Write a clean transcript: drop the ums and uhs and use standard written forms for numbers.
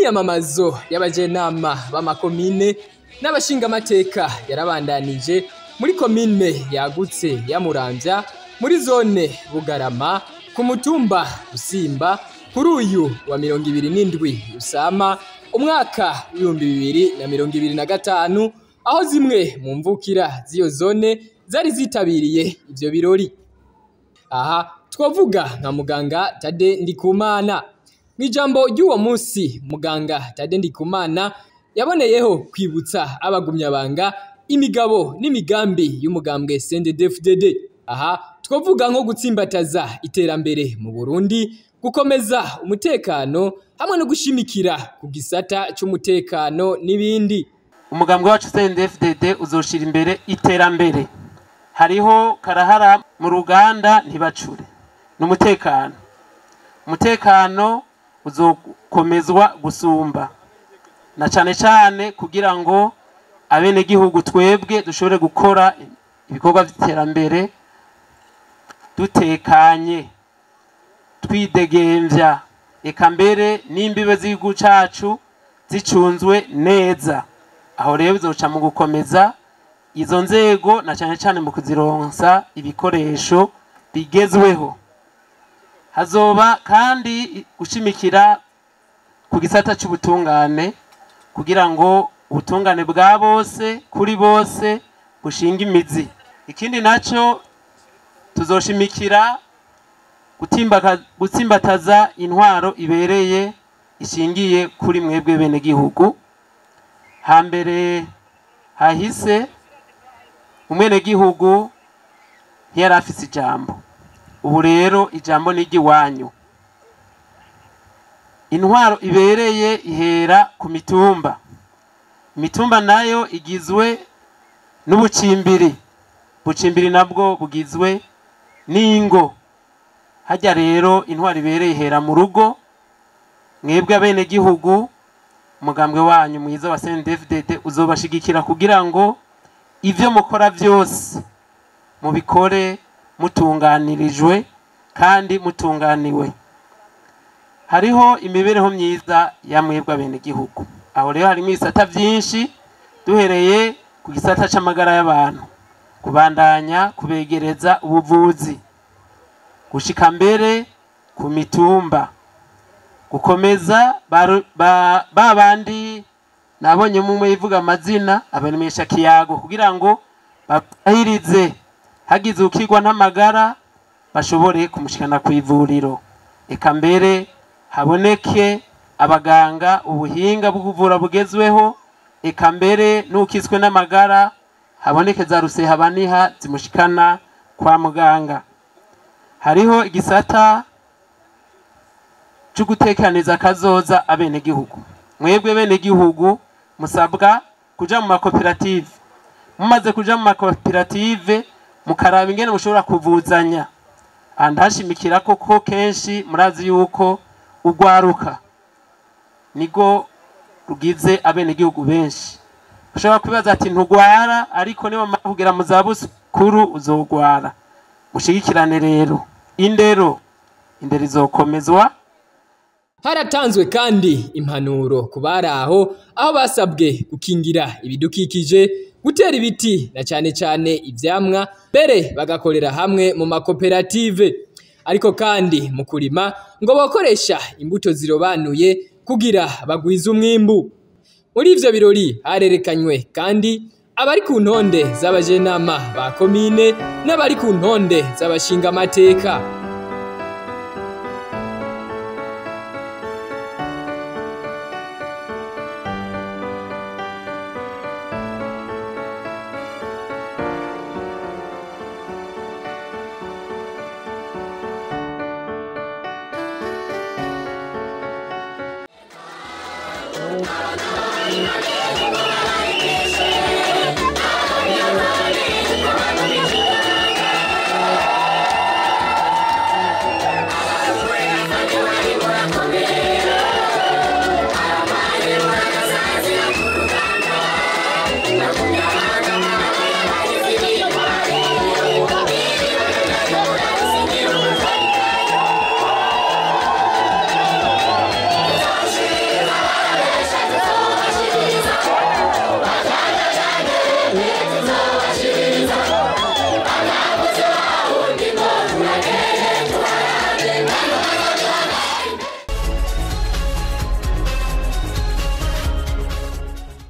Imyiyamamazo y'abajenama b'amakomine n'abashingamateka yarabandanije muri komine yagutse ya Muramvya muri zone Bugarama ku mutumba Rusimba kuri uyu wa 27 Rusama umwaka w'2025 aho zimwe mu mvukira z'iyo zone zari zitabiriye ivyo birori. Aha twavuga nka muganga Tade Ndikumana. Mw'ijambo ry'uwo munsi muganga Tade Ndikumana yaboneyeho kwibutsa abagumyabanga imigabo n'imigambi y'umugambwe CNDD-FDD. Aha twavuga nko gutsimbataza iterambere mu Burundi, gukomeza umutekano hamwe no gushimikira ku gisata c'umutekano n'ibindi. Umugambwe wacu CNDD-FDD uzoshira imbere iterambere. Hariho karahara mu ruganda ntibacure n'umutekano. Umutekano uzokomezwa gusumba na cane cane kugira ngo abene gihugu twebwe dushobore gukora ibikorwa vy'iterambere dutekanye twidegemvya, eka mbere n'imbibe z'igihugu cacu zicunzwe neza. Aho rero bizoca mu gukomeza izo nzego na cane cane mu kuzironsa ibikoresho bigezweho. Hazoba kandi gushimikira ku gisata c'ubutungane kugira ngo ubutungane bwa bose kuri bose bushinga imizi. Ikindi naco tuzoshimikira gutsimbataza intwaro ibereye ishingiye kuri mwebwe bene gihugu. Hambere hahise umwene gihugu yari afise ijambo, ubu rero ijambo ni iry'iwanyu. Intwaro ibereye ihera ku mitumba. Imitumba nayo igizwe n'ubucimbiri, bucimbiri nabwo bugizwe n'ingo. Hajya rero intwaro ibereye ihera mu rugo. Mwebwe abene gihugu umugambwe wanyu mwiza wa CNDD-FDD uzobashigikira kugira ngo ivyo mukora vyose mubikore mutunganirijwe kandi mutunganiwe. Hariho imibereho myiza ya mwebwe abene gihugu. Aho rero harimo isata vyinshi, duhereye ku gisata c'amagara y'abantu, kubandanya kubegereza ubuvuzi, gushika mbere ku mitumba, gukomeza babandi nabonye mumwe yivuga amazina abanemesha kiyago kugira ngo babahirize hagize ukigwa n'amagara bashobore kumushikana ku ivuriro. Eka mbere haboneke abaganga ubuhinga bwo kuvura bugezweho. Eka mbere n'ukiswe n'amagara haboneke za rusehabaniha zimushikana kwa muganga. Hariho igisata c'ugutekaniza kazoza abene gihugu. Mwebwe bene gihugu musabwa kuja mu makoperative. Mumaze kuja mu makoperative mukaraba ingene mushobora kuvuzanya. Andashimikira ko kenshi murazi yuko ugwaruka nigo rugize abene gihugu benshi. Ushobora kwibaza ati ntugwara, ariko niba kugira mu zabukuru uzogwara. Mushigikirane rero. Indero izokomezwa. Haratanzwe kandi impanuro kubari aho basabwe gukingira ibidukikije, gutera ibiti na cane cane ivyamwa, bere bagakorera hamwe mu makoperative. Ariko kandi mu kurima ngo bakoresha imbuto zirobanuye kugira bagwize umwimbu. Muri ivyo birori harerekanywe kandi abari ku ntonde z'abajenama ba komine n'abari ku ntonde z'abashingamateka.